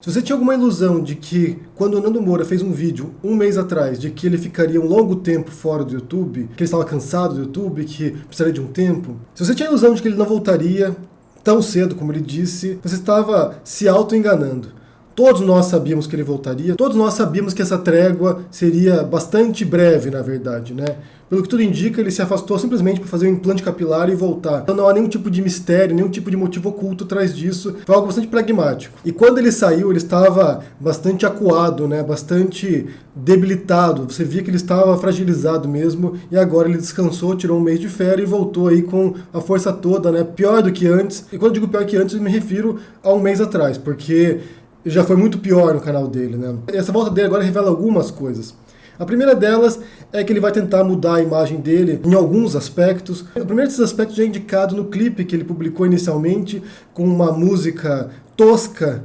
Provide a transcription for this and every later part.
Se você tinha alguma ilusão de que, quando o Nando Moura fez um vídeo um mês atrás, de que ele ficaria um longo tempo fora do YouTube, que ele estava cansado do YouTube, que precisaria de um tempo, se você tinha a ilusão de que ele não voltaria tão cedo como ele disse, você estava se auto-enganando. Todos nós sabíamos que ele voltaria, todos nós sabíamos que essa trégua seria bastante breve, na verdade, né? Pelo que tudo indica, ele se afastou simplesmente para fazer um implante capilar e voltar. Então não há nenhum tipo de mistério, nenhum tipo de motivo oculto atrás disso. Foi algo bastante pragmático. E quando ele saiu, ele estava bastante acuado, né? Bastante debilitado. Você via que ele estava fragilizado mesmo. E agora ele descansou, tirou um mês de férias e voltou aí com a força toda, né? Pior do que antes. E quando eu digo pior que antes, eu me refiro a um mês atrás, porque já foi muito pior no canal dele, né? Essa volta dele agora revela algumas coisas. A primeira delas é que ele vai tentar mudar a imagem dele em alguns aspectos. O primeiro desses aspectos já é indicado no clipe que ele publicou inicialmente, com uma música tosca,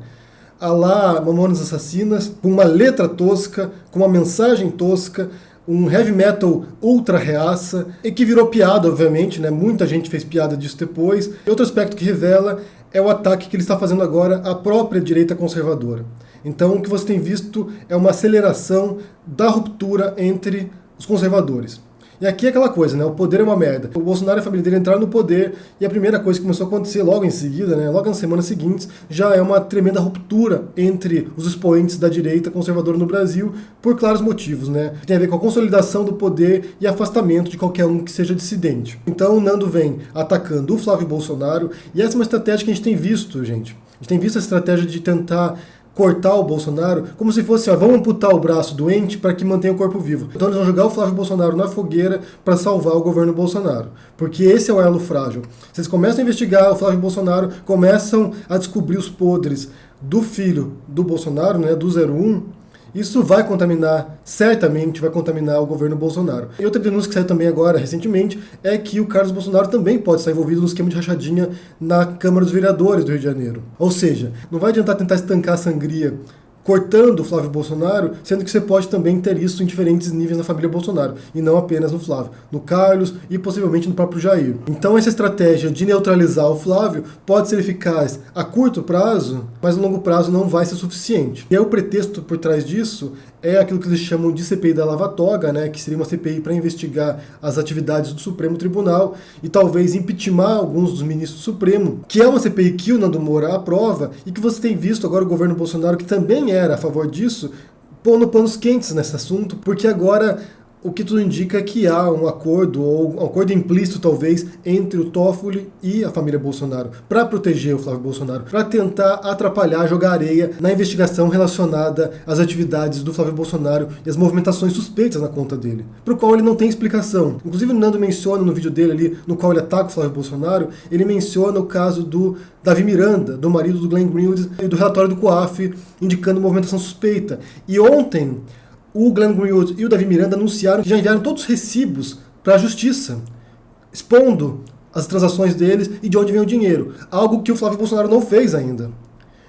à la Mamonas Assassinas, com uma letra tosca, com uma mensagem tosca, um heavy metal ultra reaça, e que virou piada, obviamente, né? Muita gente fez piada disso depois. E outro aspecto que revela é o ataque que ele está fazendo agora à própria direita conservadora. Então, o que você tem visto é uma aceleração da ruptura entre os conservadores. E aqui é aquela coisa, né? O poder é uma merda. O Bolsonaro e a família dele entraram no poder e a primeira coisa que começou a acontecer logo em seguida, né? Logo nas semanas seguintes, já é uma tremenda ruptura entre os expoentes da direita conservadora no Brasil por claros motivos, né? Tem a ver com a consolidação do poder e afastamento de qualquer um que seja dissidente. Então o Nando vem atacando o Flávio Bolsonaro e essa é uma estratégia que a gente tem visto, gente. A gente tem visto a estratégia de tentar cortar o Bolsonaro, como se fosse, ó, vamos amputar o braço doente para que mantenha o corpo vivo. Então eles vão jogar o Flávio Bolsonaro na fogueira para salvar o governo Bolsonaro. Porque esse é o elo frágil. Vocês começam a investigar o Flávio Bolsonaro, começam a descobrir os podres do filho do Bolsonaro, né, do 01, isso vai contaminar, certamente vai contaminar o governo Bolsonaro. E outra denúncia que saiu também agora, recentemente, é que o Carlos Bolsonaro também pode estar envolvido no esquema de rachadinha na Câmara dos Vereadores do Rio de Janeiro. Ou seja, não vai adiantar tentar estancar a sangria cortando o Flávio Bolsonaro, sendo que você pode também ter isso em diferentes níveis na família Bolsonaro, e não apenas no Flávio, no Carlos e possivelmente no próprio Jair. Então essa estratégia de neutralizar o Flávio pode ser eficaz a curto prazo, mas a longo prazo não vai ser suficiente. E aí o pretexto por trás disso é aquilo que eles chamam de CPI da Lava Toga, né, que seria uma CPI para investigar as atividades do Supremo Tribunal e talvez impeachment alguns dos ministros do Supremo, que é uma CPI que o Nando Moura aprova e que você tem visto agora o governo Bolsonaro, que também era a favor disso, pondo panos quentes nesse assunto, porque agora o que tudo indica é que há um acordo, ou um acordo implícito talvez, entre o Toffoli e a família Bolsonaro, para proteger o Flávio Bolsonaro, para tentar atrapalhar, jogar areia na investigação relacionada às atividades do Flávio Bolsonaro e as movimentações suspeitas na conta dele, para o qual ele não tem explicação. Inclusive o Nando menciona no vídeo dele ali, no qual ele ataca o Flávio Bolsonaro, ele menciona o caso do Davi Miranda, do marido do Glenn Greenwald, e do relatório do COAF, indicando movimentação suspeita. E ontem, o Glenn Greenwald e o Davi Miranda anunciaram que já enviaram todos os recibos para a justiça, expondo as transações deles e de onde vem o dinheiro. Algo que o Flávio Bolsonaro não fez ainda.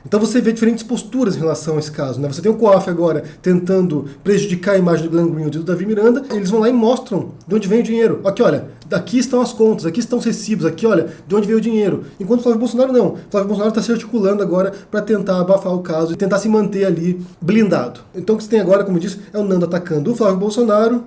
Então você vê diferentes posturas em relação a esse caso, né? Você tem o COAF agora tentando prejudicar a imagem do Glenn Greenwald e do Davi Miranda, eles vão lá e mostram de onde vem o dinheiro. Aqui, olha, daqui estão as contas, aqui estão os recibos, aqui, olha, de onde veio o dinheiro. Enquanto o Flávio Bolsonaro não. O Flávio Bolsonaro está se articulando agora para tentar abafar o caso e tentar se manter ali blindado. Então o que você tem agora, como eu disse, é o Nando atacando o Flávio Bolsonaro,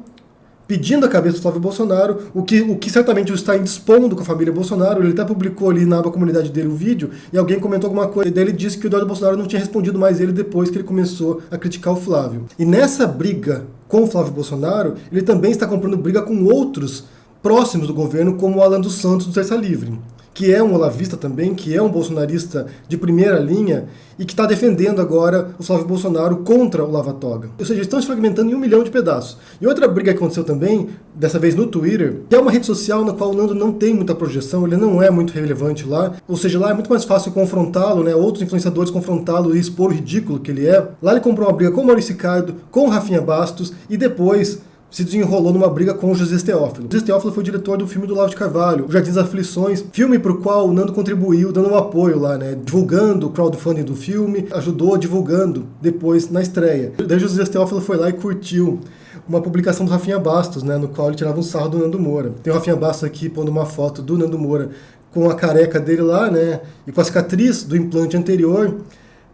pedindo a cabeça do Flávio Bolsonaro, o que certamente está indispondo com a família Bolsonaro. Ele até publicou ali na aba comunidade dele o vídeo, e alguém comentou alguma coisa, e daí ele disse que o Eduardo Bolsonaro não tinha respondido mais ele depois que ele começou a criticar o Flávio. E nessa briga com o Flávio Bolsonaro, ele também está comprando briga com outros próximos do governo, como o Alan dos Santos do Terça Livre, que é um olavista também, que é um bolsonarista de primeira linha e que está defendendo agora o Flávio Bolsonaro contra o Lava Toga. Ou seja, estão se fragmentando em 1 milhão de pedaços. E outra briga que aconteceu também, dessa vez no Twitter, que é uma rede social na qual o Nando não tem muita projeção, ele não é muito relevante lá, ou seja, lá é muito mais fácil confrontá-lo, né, outros influenciadores confrontá-lo e expor o ridículo que ele é. Lá ele comprou uma briga com o Maurício Ricardo, com o Rafinha Bastos e depois se desenrolou numa briga com o José Teófilo. O José Teófilo foi o diretor do filme do Olavo de Carvalho, O Jardim das Aflições, filme para o qual o Nando contribuiu, dando um apoio lá, né, divulgando o crowdfunding do filme, ajudou divulgando depois na estreia. Daí o José Teófilo foi lá e curtiu uma publicação do Rafinha Bastos, né, no qual ele tirava um sarro do Nando Moura. Tem o Rafinha Bastos aqui pondo uma foto do Nando Moura com a careca dele lá, né, e com a cicatriz do implante anterior.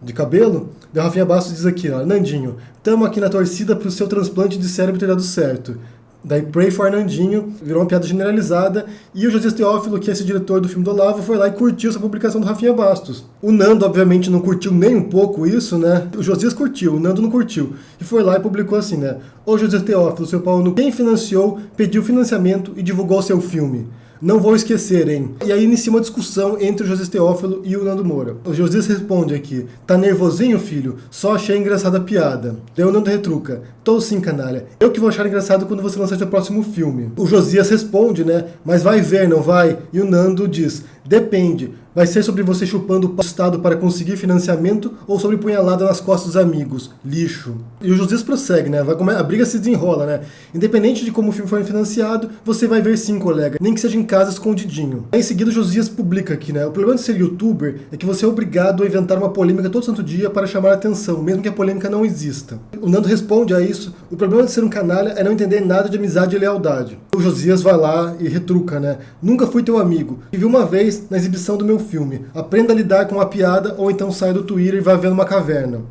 de cabelo. O Rafinha Bastos diz aqui, ó, Nandinho, tamo aqui na torcida pro seu transplante de cérebro ter dado certo. Daí Pray for Nandinho, virou uma piada generalizada, e o Josias Teófilo, que é esse diretor do filme do Olavo, foi lá e curtiu essa publicação do Rafinha Bastos. O Nando, obviamente, não curtiu nem um pouco isso, né? O Josias curtiu, o Nando não curtiu. E foi lá e publicou assim, né? Ô Josias Teófilo, seu pau no... Quem financiou, pediu financiamento e divulgou seu filme. Não vou esquecer, hein? E aí inicia uma discussão entre o Josias Teófilo e o Nando Moura. O Josias responde aqui, tá nervosinho, filho? Só achei engraçada a piada. Daí o Nando retruca, tô sim, canalha. Eu que vou achar engraçado quando você lançar seu próximo filme. O Josias responde, né? Mas vai ver, não vai? E o Nando diz, depende. Vai ser sobre você chupando o Estado para conseguir financiamento ou sobre punhalada nas costas dos amigos? Lixo. E o Josias prossegue, né? A briga se desenrola, né? Independente de como o filme foi financiado, você vai ver sim, colega. Nem que seja em casa escondidinho. Aí, em seguida, o Josias publica aqui, né? O problema de ser youtuber é que você é obrigado a inventar uma polêmica todo santo dia para chamar a atenção, mesmo que a polêmica não exista. O Nando responde a isso. O problema de ser um canalha é não entender nada de amizade e lealdade. O Josias vai lá e retruca, né? Nunca fui teu amigo. Te vi uma vez na exibição do meu filme. Aprenda a lidar com a piada ou então saia do Twitter e vá ver numa caverna.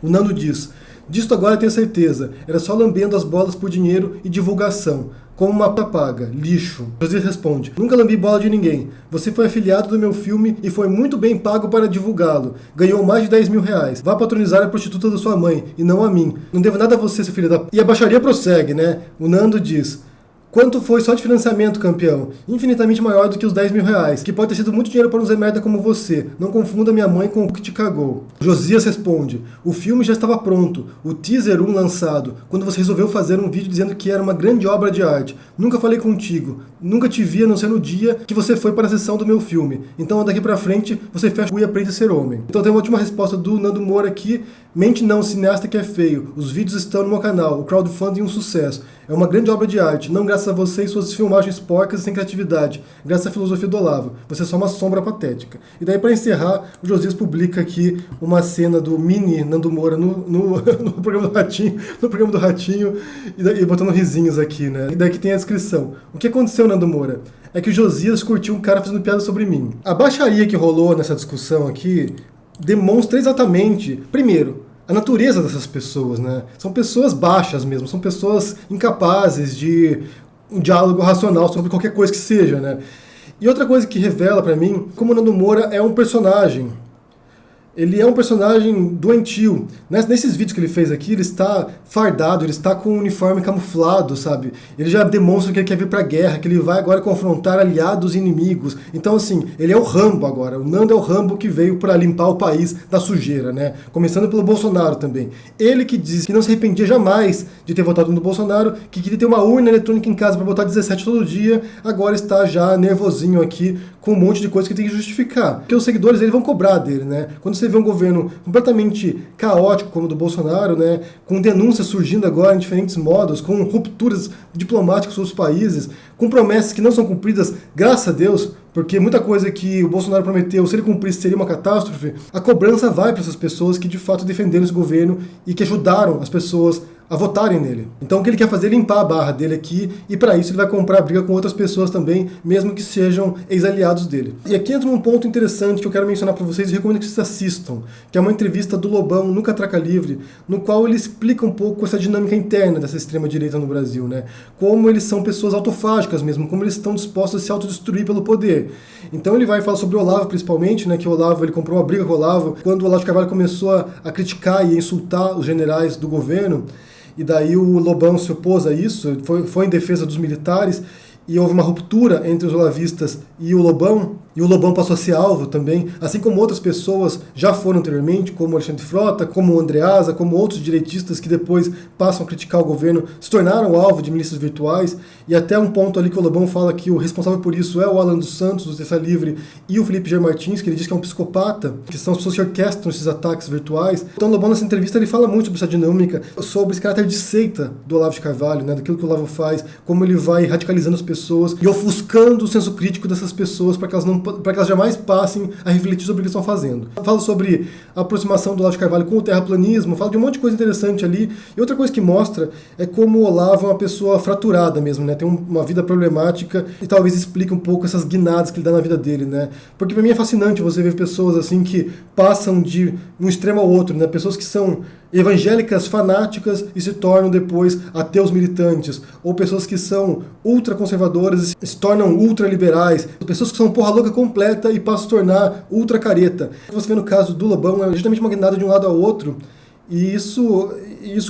O Nando diz, disto agora eu tenho certeza, era só lambendo as bolas por dinheiro e divulgação, como uma paga, lixo. Josias responde, nunca lambi bola de ninguém, você foi afiliado do meu filme e foi muito bem pago para divulgá-lo, ganhou mais de 10 mil reais, vá patronizar a prostituta da sua mãe e não a mim, não devo nada a você, seu filho da... E a baixaria prossegue, né? O Nando diz, quanto foi só de financiamento, campeão? Infinitamente maior do que os 10 mil reais, que pode ter sido muito dinheiro para um Zé Merda como você. Não confunda minha mãe com o que te cagou. Josias responde, o filme já estava pronto, o teaser 1 lançado, quando você resolveu fazer um vídeo dizendo que era uma grande obra de arte. Nunca falei contigo, nunca te vi a não ser no dia que você foi para a sessão do meu filme. Então daqui pra frente, você fecha o e aprende a ser homem. Então tem uma última resposta do Nando Moura aqui, mente não, cineasta que é feio. Os vídeos estão no meu canal, o crowdfunding é um sucesso. É uma grande obra de arte, não graças a você e suas filmagens porcas e sem criatividade, graças à filosofia do Olavo. Você é só uma sombra patética. E daí, para encerrar, o Josias publica aqui uma cena do mini Nando Moura no programa do Ratinho, e botando risinhos aqui, né? E daí que tem a descrição. O que aconteceu, Nando Moura? É que o Josias curtiu um cara fazendo piada sobre mim. A baixaria que rolou nessa discussão aqui demonstra exatamente, primeiro, a natureza dessas pessoas, né? São pessoas baixas mesmo, são pessoas incapazes de um diálogo racional sobre qualquer coisa que seja, né? E outra coisa que revela pra mim, como o Nando Moura é um personagem. Ele é um personagem doentio. Nesses vídeos que ele fez aqui, ele está fardado, ele está com um uniforme camuflado, sabe? Ele já demonstra que ele quer vir pra guerra, que ele vai agora confrontar aliados e inimigos. Então, assim, ele é o Rambo agora. O Nando é o Rambo que veio para limpar o país da sujeira, né? Começando pelo Bolsonaro também. Ele que diz que não se arrependia jamais de ter votado no Bolsonaro, que queria ter uma urna eletrônica em casa para botar 17 todo dia, agora está já nervosinho aqui, com um monte de coisa que tem que justificar. Porque os seguidores dele vão cobrar dele, né? Quando você vê um governo completamente caótico como o do Bolsonaro, né, com denúncias surgindo agora em diferentes modos, com rupturas diplomáticas com os países, com promessas que não são cumpridas, graças a Deus, porque muita coisa que o Bolsonaro prometeu, se ele cumprisse, seria uma catástrofe, a cobrança vai para essas pessoas que de fato defenderam esse governo e que ajudaram as pessoas a votarem nele. Então o que ele quer fazer é limpar a barra dele aqui, e para isso ele vai comprar briga com outras pessoas também, mesmo que sejam ex-aliados dele. E aqui entra um ponto interessante que eu quero mencionar para vocês e recomendo que vocês assistam, que é uma entrevista do Lobão no Catraca Livre, no qual ele explica um pouco essa dinâmica interna dessa extrema-direita no Brasil, né? Como eles são pessoas autofágicas mesmo, como eles estão dispostos a se autodestruir pelo poder. Então ele vai falar sobre o Olavo principalmente, né? Que o Olavo, ele comprou uma briga com o Olavo, quando o Olavo de Carvalho começou a criticar e a insultar os generais do governo. E daí o Lobão se opôs a isso, foi em defesa dos militares, e houve uma ruptura entre os olavistas e o Lobão passou a ser alvo também, assim como outras pessoas já foram anteriormente, como o Alexandre Frota, como o Andreasa, como outros direitistas que depois passam a criticar o governo, se tornaram alvo de milícias virtuais, e até um ponto ali que o Lobão fala que o responsável por isso é o Alan dos Santos, do Terça Livre, e o Felipe G. Martins, que ele diz que é um psicopata, que são as pessoas que orquestram esses ataques virtuais. Então o Lobão, nessa entrevista, ele fala muito sobre essa dinâmica, sobre esse caráter de seita do Olavo de Carvalho, né, daquilo que o Olavo faz, como ele vai radicalizando as pessoas e ofuscando o senso crítico dessas pessoas para que elas não para que elas jamais passem a refletir sobre o que estão fazendo. Falo sobre a aproximação do Olavo de Carvalho com o terraplanismo, falo de um monte de coisa interessante ali. E outra coisa que mostra é como o Olavo é uma pessoa fraturada mesmo, né? Tem uma vida problemática e talvez explique um pouco essas guinadas que ele dá na vida dele, né? Porque para mim é fascinante você ver pessoas assim que passam de um extremo ao outro, né? Pessoas que são evangélicas fanáticas e se tornam depois ateus militantes, ou pessoas que são ultraconservadoras e se tornam ultraliberais, pessoas que são porra louca completa e passam a se tornar ultracareta. Você vê no caso do Lobão, é justamente uma guinada de um lado ao outro, e isso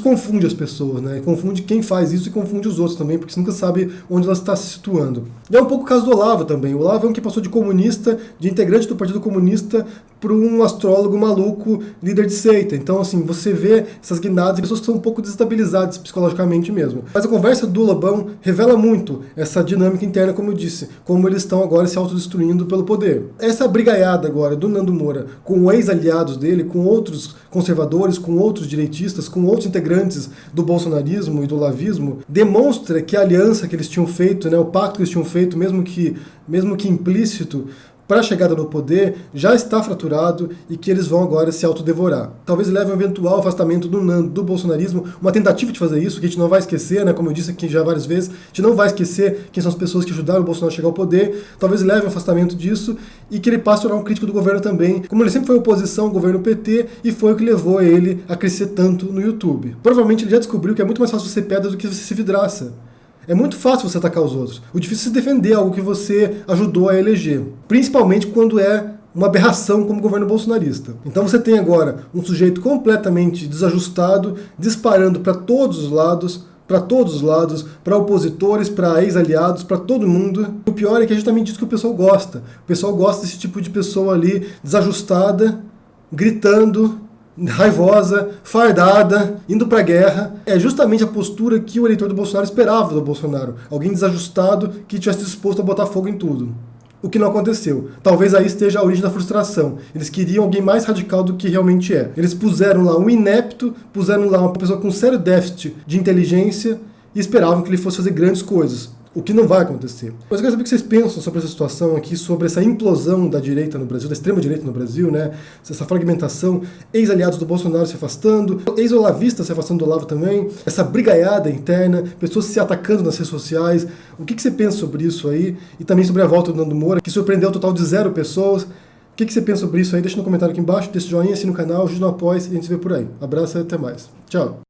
confunde as pessoas, né? Confunde quem faz isso e confunde os outros também, porque você nunca sabe onde ela está se situando. E é um pouco o caso do Olavo também. O Olavo é um que passou de comunista, de integrante do Partido Comunista, para um astrólogo maluco, líder de seita. Então, assim, você vê essas guinadas de pessoas que são um pouco desestabilizadas psicologicamente mesmo. Mas a conversa do Lobão revela muito essa dinâmica interna, como eu disse, como eles estão agora se autodestruindo pelo poder. Essa brigaiada agora do Nando Moura com ex-aliados dele, com outros conservadores, com outros direitistas, com outros integrantes do bolsonarismo e do lavismo, demonstra que a aliança que eles tinham feito, né, o pacto que eles tinham feito, mesmo que implícito, para a chegada no poder, já está fraturado e que eles vão agora se autodevorar. Talvez leve a um eventual afastamento do Nando, do bolsonarismo, uma tentativa de fazer isso, que a gente não vai esquecer, né, como eu disse aqui já várias vezes, a gente não vai esquecer quem são as pessoas que ajudaram o Bolsonaro a chegar ao poder, talvez leve um afastamento disso e que ele passe a tornar um crítico do governo também, como ele sempre foi oposição ao governo PT e foi o que levou ele a crescer tanto no YouTube. Provavelmente ele já descobriu que é muito mais fácil você ser pedra do que você ser vidraça. É muito fácil você atacar os outros. O difícil é se defender algo que você ajudou a eleger. Principalmente quando é uma aberração como o governo bolsonarista. Então você tem agora um sujeito completamente desajustado, disparando para todos os lados, para opositores, para ex-aliados, para todo mundo. O pior é que é justamente isso que o pessoal gosta. O pessoal gosta desse tipo de pessoa ali, desajustada, gritando, raivosa, fardada, indo pra guerra. É justamente a postura que o eleitor do Bolsonaro esperava do Bolsonaro. Alguém desajustado que tivesse disposto a botar fogo em tudo. O que não aconteceu. Talvez aí esteja a origem da frustração. Eles queriam alguém mais radical do que realmente é. Eles puseram lá um inepto, puseram lá uma pessoa com sério déficit de inteligência e esperavam que ele fosse fazer grandes coisas. O que não vai acontecer. Mas eu quero saber o que vocês pensam sobre essa situação aqui, sobre essa implosão da direita no Brasil, da extrema-direita no Brasil, né? Essa fragmentação, ex-aliados do Bolsonaro se afastando, ex-olavistas se afastando do Olavo também, essa brigaiada interna, pessoas se atacando nas redes sociais. O que você pensa sobre isso aí? E também sobre a volta do Nando Moura, que surpreendeu um total de 0 pessoas. O que você pensa sobre isso aí? Deixa no comentário aqui embaixo, deixa o joinha, assina o canal, ajuda no apoio e a gente se vê por aí. Abraço e até mais. Tchau!